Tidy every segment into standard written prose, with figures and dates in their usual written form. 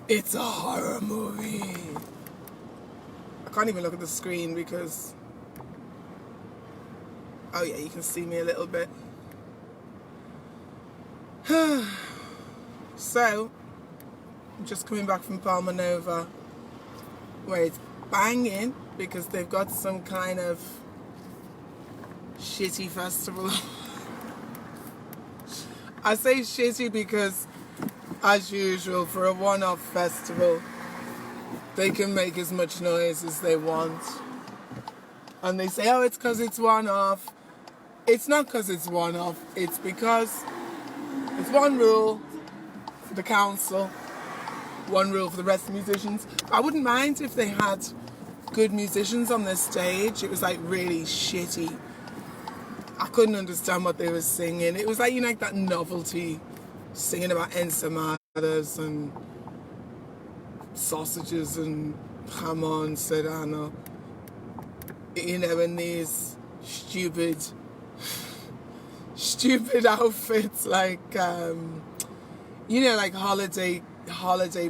It's a horror movie. I can't even look at the screen because... Oh yeah, you can see me a little bit. So, I'm just coming back from Palma Nova, where it's banging because they've got some kind of shitty festival. I say shitty because, as usual, for a one-off festival, they can make as much noise as they want. And they say, oh, it's because it's one-off. It's not because it's one-off. It's because it's one rule for the council, one rule for the rest of the musicians. I wouldn't mind if they had good musicians on their stage. It was like really shitty. I couldn't understand what they were singing. It was like, you know, like that novelty singing about ensamadas and sausages and jamon serrano, you know, in these stupid outfits, like you know, like holiday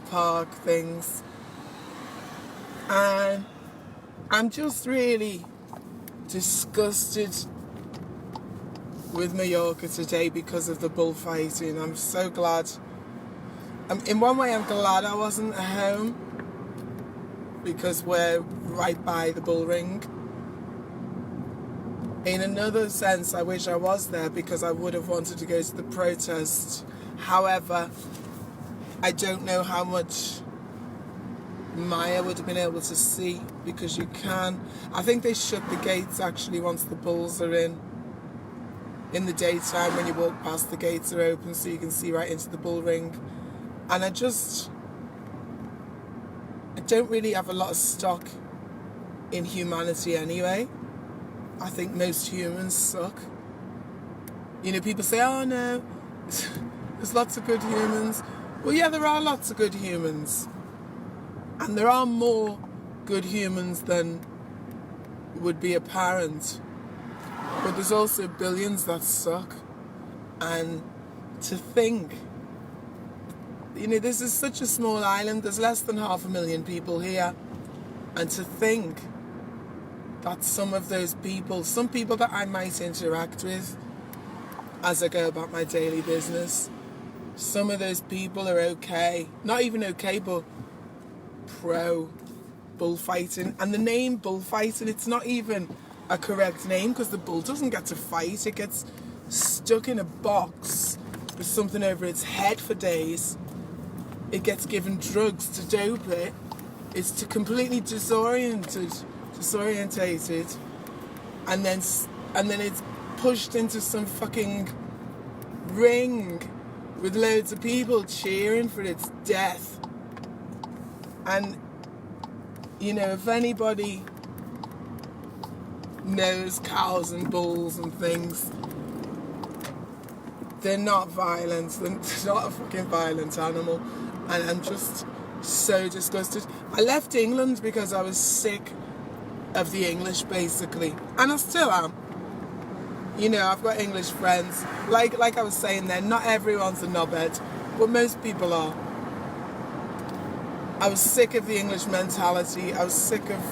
park things. And I'm just really disgusted with Mallorca today because of the bullfighting. I'm so glad. In one way, I'm glad I wasn't at home because we're right by the bull ring. In another sense, I wish I was there because I would have wanted to go to the protest. However, I don't know how much Maya would have been able to see because you can. I think they shut the gates actually once the bulls are in. In the daytime, when you walk past, the gates are open so you can see right into the bull ring. And I don't really have a lot of stock in humanity anyway. I think most humans suck. You know, people say, oh no, there's lots of good humans. Well, yeah, there are lots of good humans. And there are more good humans than would be apparent. But there's also billions that suck. And to think, you know, this is such a small island. There's less than 500,000 people here. And to think that some of those people, some people that I might interact with as I go about my daily business, some of those people are okay. Not even okay, but pro bullfighting. And the name bullfighting, it's not even a correct name because the bull doesn't get to fight. It gets stuck in a box with something over its head for days. It gets given drugs to dope it. It's to completely disorientated, and then it's pushed into some fucking ring with loads of people cheering for its death. And you know, if anybody knows cows and bulls and things, they're not violent. They're not a fucking violent animal. And I'm just so disgusted. I left England because I was sick of the English, basically. And I still am. You know, I've got English friends. Like I was saying then, not everyone's a knobhead, but most people are. I was sick of the English mentality. I was sick of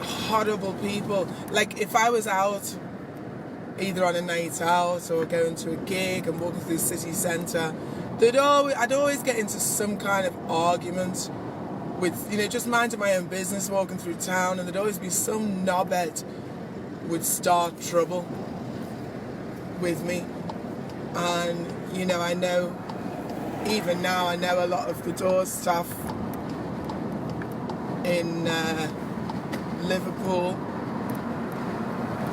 horrible people. Like, if I was out, either on a night out or going to a gig and walking through the city centre, I'd always get into some kind of argument with, you know, just minding my own business, walking through town, and there'd always be some knobhead would start trouble with me. And, you know, I know, even now, I know a lot of the door staff in Liverpool.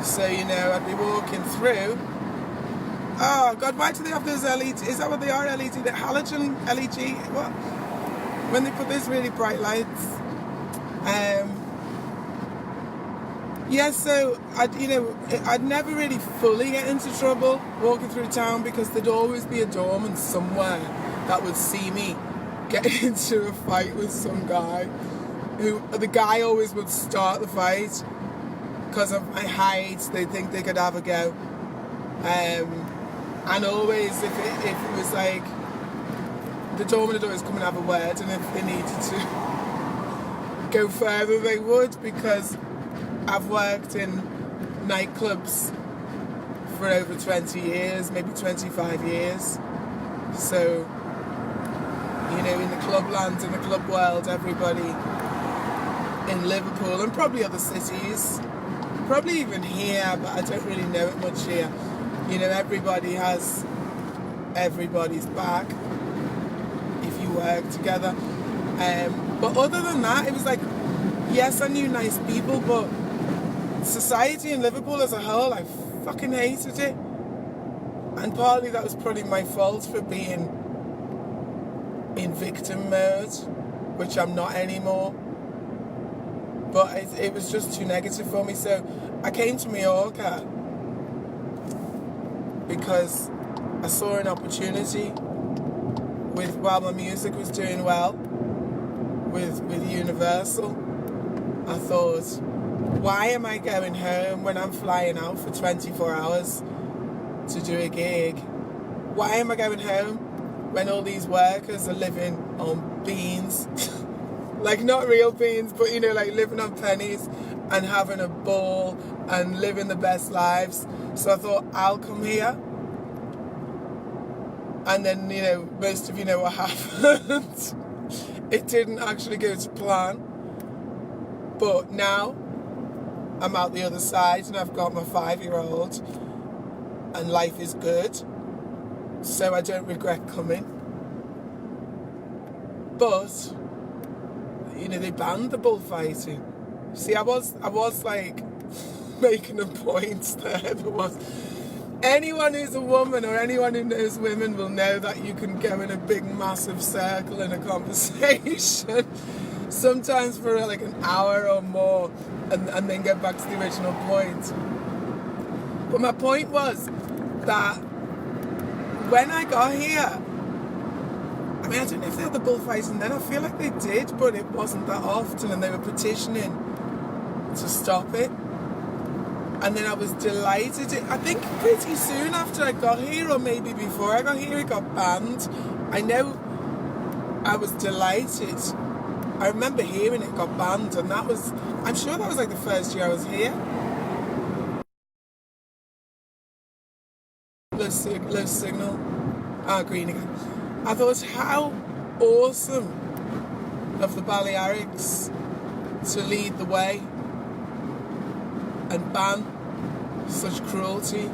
So, you know, I'd be walking through. Oh, God, why do they have those LED? Is that what they are, LED? The halogen LED? What? When they put those really bright lights. Yeah, so, I'd never really fully get into trouble walking through town because there'd always be a doorman somewhere that would see me get into a fight with some guy. The guy always would start the fight because of my height. They think they could have a go. And always, if it was like the doorman would always come and have a word, and if they needed to go further, they would, because I've worked in nightclubs for over 20 years, maybe 25 years. So, you know, in the club land, in the club world, everybody in Liverpool and probably other cities, probably even here, but I don't really know it much here. You know, everybody has everybody's back if you work together. But other than that, it was like, yes, I knew nice people, but society in Liverpool as a whole, I fucking hated it. And partly that was probably my fault for being in victim mode, which I'm not anymore. But it was just too negative for me. So I came to Mallorca because I saw an opportunity while my music was doing well with Universal. I thought, why am I going home when I'm flying out for 24 hours to do a gig? Why am I going home when all these workers are living on beans? Like, not real beans, but, you know, like living on pennies and having a ball and living the best lives. So I thought, I'll come here. And then, you know, most of you know what happened. It didn't actually go to plan. But now I'm out the other side and I've got my 5-year-old and life is good. So I don't regret coming. But, you know, they banned the bullfighting. See, I was like making a point there. There was anyone who's a woman or anyone who knows women will know that you can go in a big massive circle in a conversation, sometimes for like an hour or more, and then get back to the original point. But my point was that when I got here, I mean, I don't know if they had the bullfighting then. I feel like they did, but it wasn't that often, and they were petitioning to stop it. And then I was delighted. I think pretty soon after I got here, or maybe before I got here, it got banned. I know I was delighted. I remember hearing it got banned, and that was, I'm sure that was like the first year I was here. Low signal. Green again. I thought, how awesome of the Balearics to lead the way and ban such cruelty.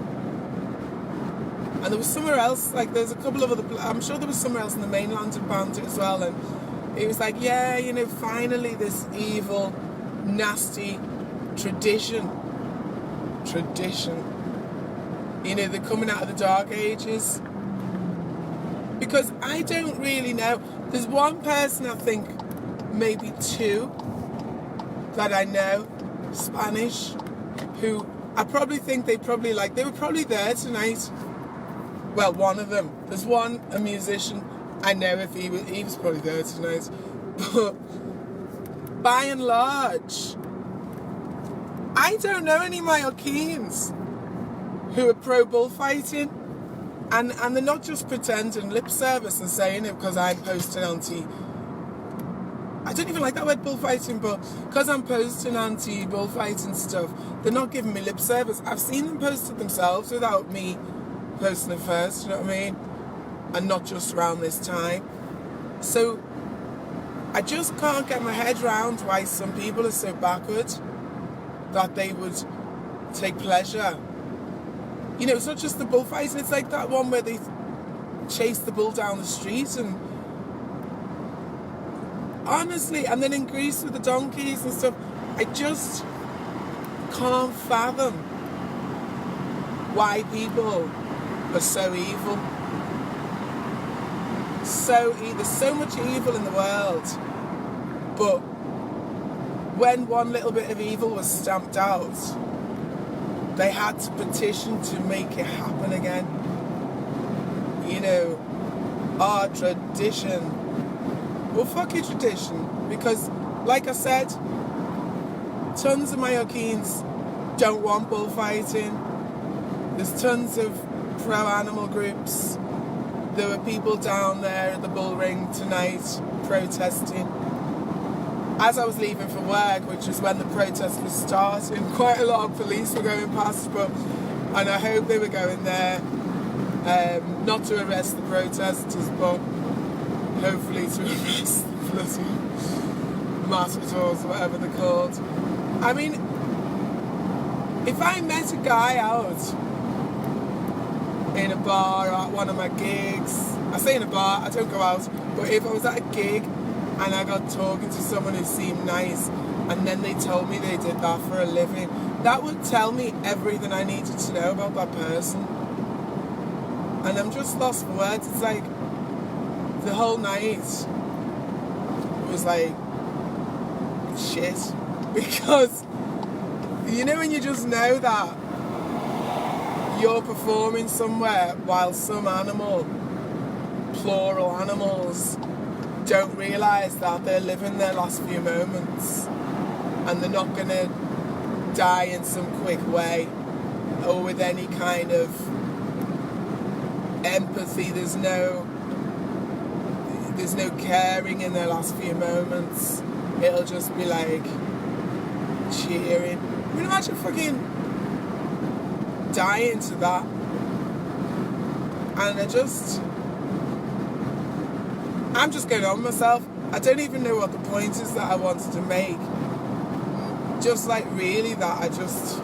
And there was somewhere else, like there's a couple of other, I'm sure there was somewhere else in the mainland who banned it as well, and it was like, yeah, you know, finally this evil, nasty tradition, you know, they're coming out of the dark ages. Because I don't really know. There's one person, I think, maybe two, that I know, Spanish, who I probably think they were probably there tonight. Well, one of them. There's one, a musician. I know if he was probably there tonight. But by and large, I don't know any Mallorquins who are pro-bullfighting. And they're not just pretending lip service and saying it because I'm posting I don't even like that word bullfighting, but because I'm posting anti-bullfighting stuff, they're not giving me lip service. I've seen them post it themselves without me posting it first, you know what I mean? And not just around this time. So I just can't get my head around why some people are so backward that they would take pleasure. You know, it's not just the bullfighting, it's like that one where they chase the bull down the street, and honestly, and then in Greece with the donkeys and stuff, I just can't fathom why people are so evil. There's so much evil in the world, but when one little bit of evil was stamped out, they had to petition to make it happen again. You know, our tradition. Well, fuck your tradition. Because, like I said, tons of Mallorquins don't want bullfighting. There's tons of pro-animal groups there were people down there at the Bull Ring tonight protesting. As I was leaving for work, which was when the protest was starting, quite a lot of police were going past, and I hope they were going there, not to arrest the protesters, but hopefully to arrest the bloody matadors, whatever they're called. I mean, if I met a guy out in a bar or at one of my gigs, I say in a bar, I don't go out, but if I was at a gig and I got talking to someone who seemed nice and then they told me they did that for a living, that would tell me everything I needed to know about that person. And I'm just lost for words. It's like the whole night was like shit, because you know when you just know that you're performing somewhere while some animal, plural animals, don't realise that they're living their last few moments and they're not going to die in some quick way or with any kind of empathy. There's no caring in their last few moments. It'll just be like cheering. I mean, imagine fucking dying to that. And I'm just going on myself. I don't even know what the point is that I wanted to make. Just like really that I just,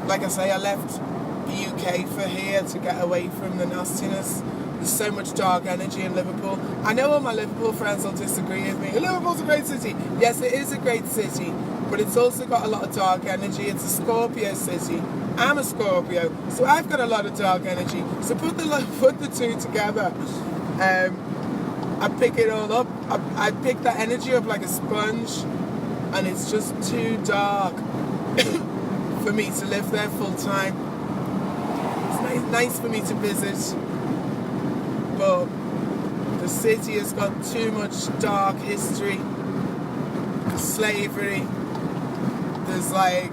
like I say, I left the UK for here to get away from the nastiness. There's so much dark energy in Liverpool. I know all my Liverpool friends will disagree with me. Liverpool's a great city. Yes, it is a great city, but it's also got a lot of dark energy. It's a Scorpio city. I'm a Scorpio, so I've got a lot of dark energy. So put the two together. I pick it all up. I pick that energy up like a sponge, and it's just too dark for me to live there full time. It's nice for me to visit, but the city has got too much dark history, slavery, there's like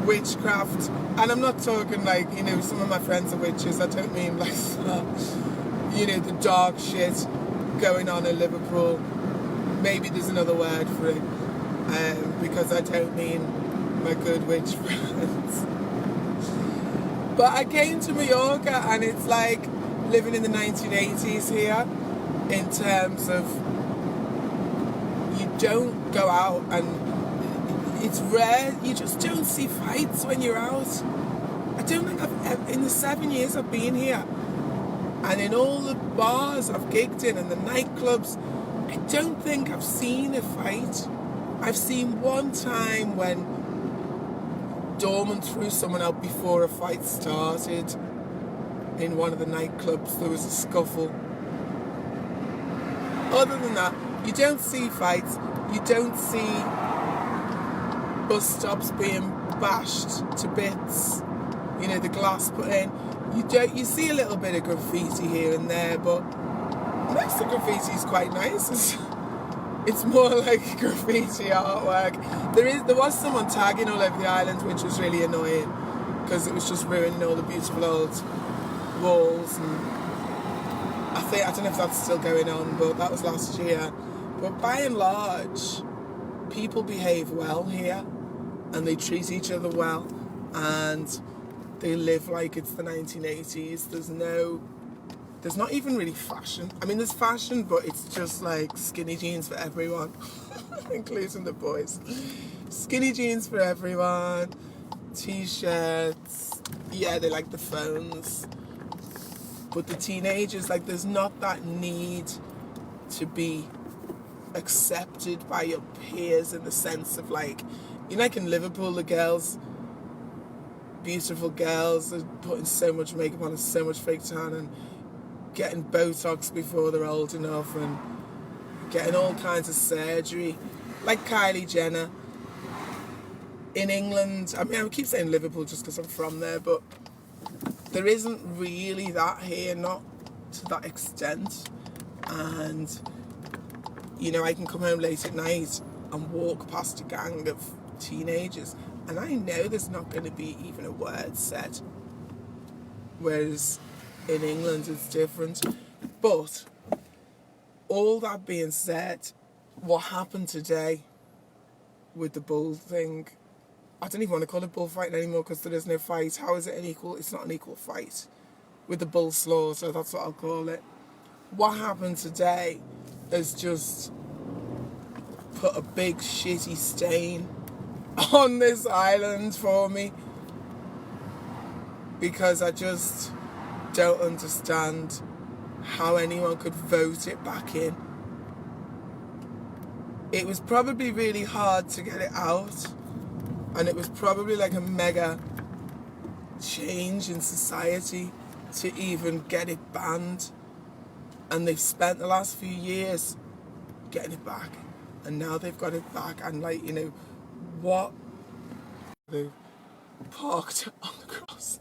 witchcraft, and I'm not talking like, you know, some of my friends are witches, I don't mean like that. You know, the dark shit going on in Liverpool. Maybe there's another word for it, because I don't mean my good witch friends. But I came to Mallorca and it's like living in the 1980s here, in terms of you don't go out, and it's rare, you just don't see fights when you're out. I don't think in the 7 years I've been here, and in all the bars I've gigged in and the nightclubs, I don't think I've seen a fight. I've seen one time when Dorman threw someone out before a fight started in one of the nightclubs. There was a scuffle. Other than that, you don't see fights. You don't see bus stops being bashed to bits. You know, the glass put in. You see a little bit of graffiti here and there, but most of the graffiti is quite nice. It's more like graffiti artwork. There was someone tagging all over the island, which was really annoying, because it was just ruining all the beautiful old walls. And I don't know if that's still going on, but that was last year. But by and large, people behave well here, and they treat each other well, and they live like it's the 1980s. There's not even really fashion. I mean, there's fashion, but it's just like skinny jeans for everyone, including the boys. Skinny jeans for everyone, t-shirts. Yeah, they like the phones. But the teenagers, like, there's not that need to be accepted by your peers in the sense of, like, you know, like in Liverpool, the girls, beautiful girls, are putting so much makeup on and so much fake tan and getting Botox before they're old enough and getting all kinds of surgery, like Kylie Jenner. In England, I mean, I keep saying Liverpool just because I'm from there, but there isn't really that here, not to that extent. And, you know, I can come home late at night and walk past a gang of teenagers, and I know there's not going to be even a word said. Whereas in England it's different. But all that being said, what happened today with the bull thing, I don't even want to call it bullfighting anymore because there is no fight. How is it an equal? It's not an equal fight. With the bull slaughter, that's what I'll call it. What happened today has just put a big shitty stain on this island for me, because I just don't understand how anyone could vote it back in. It was probably really hard to get it out, and it was probably like a mega change in society to even get it banned. And they've spent the last few years getting it back, and now they've got it back. And like, you know, what they parked on the crossing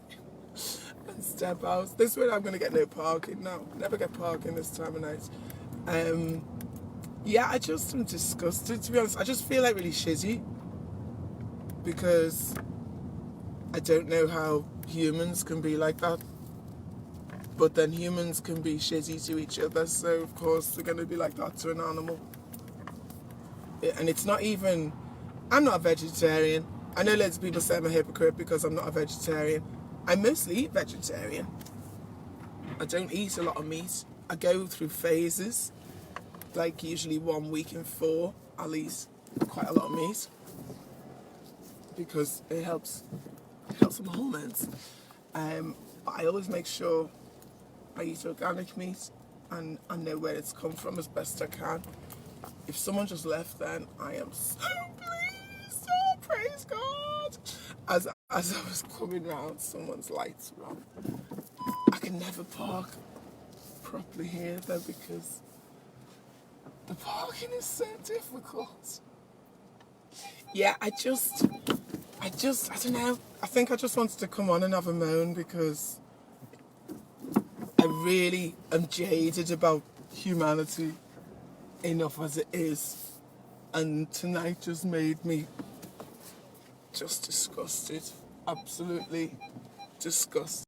and step out. This way I'm going to get no parking now. Never get parking this time of night. Yeah, I just am disgusted, to be honest. I just feel like really shitty, because I don't know how humans can be like that. But then humans can be shitty to each other, so of course they're going to be like that to an animal. And it's not even... I'm not a vegetarian. I know loads of people say I'm a hypocrite because I'm not a vegetarian. I mostly eat vegetarian. I don't eat a lot of meat. I go through phases. Like usually 1 week in 4, I'll eat quite a lot of meat, because it helps my hormones. But I always make sure I eat organic meat, and I know where it's come from as best I can. If someone just left, then I am so pleased. Oh, praise God. As I was coming round, someone's lights were on. I can never park properly here though, because the parking is so difficult. Yeah, I don't know. I think I just wanted to come on and have a moan, because I really am jaded about humanity enough as it is. And tonight just made me just disgusted. Absolutely disgusted.